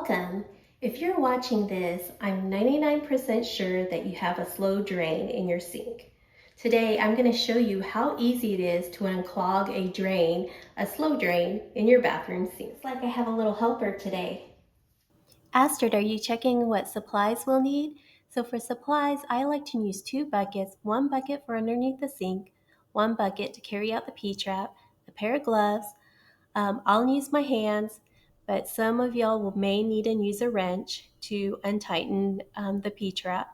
Welcome! If you're watching this, I'm 99% sure that you have a slow drain in your sink. Today, I'm going to show you how easy it is to unclog a drain, a slow drain, in your bathroom sink. It's like I have a little helper today. Astrid, are you checking what supplies we'll need? So for supplies, I like to use 2 buckets, 1 bucket for underneath the sink, 1 bucket to carry out the P-trap, a pair of gloves. I'll use my hands, but some of y'all may need to use a wrench to untighten the P-trap.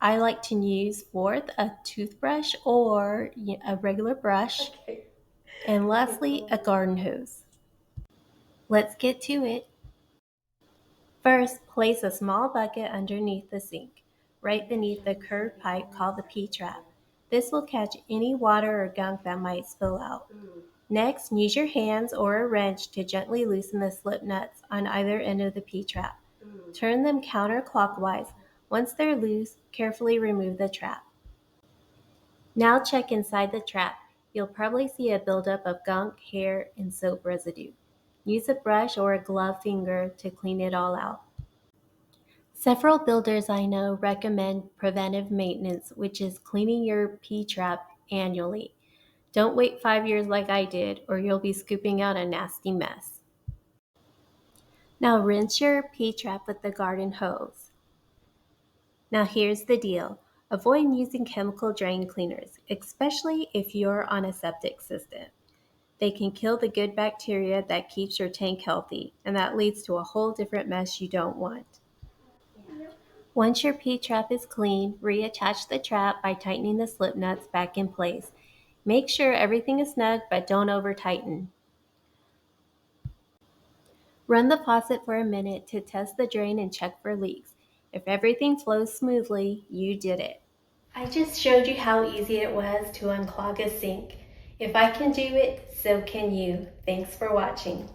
I like to use fourth a toothbrush or a regular brush, and lastly a garden hose. Let's get to it. First, place a small bucket underneath the sink, right beneath the curved pipe called the P-trap. This will catch any water or gunk that might spill out. Next, use your hands or a wrench to gently loosen the slip nuts on either end of the P-trap. Turn them counterclockwise. Once they're loose, carefully remove the trap. Now check inside the trap. You'll probably see a buildup of gunk, hair, and soap residue. Use a brush or a gloved finger to clean it all out. Several builders I know recommend preventive maintenance, which is cleaning your P-trap annually. Don't wait 5 years like I did, or you'll be scooping out a nasty mess. Now rinse your P-trap with the garden hose. Now here's the deal. Avoid using chemical drain cleaners, especially if you're on a septic system. They can kill the good bacteria that keeps your tank healthy, and that leads to a whole different mess you don't want. Once your P-trap is clean, reattach the trap by tightening the slip nuts back in place. Make sure everything is snug, but don't over-tighten. Run the faucet for a minute to test the drain and check for leaks. If everything flows smoothly, you did it. I just showed you how easy it was to unclog a sink. If I can do it, so can you. Thanks for watching.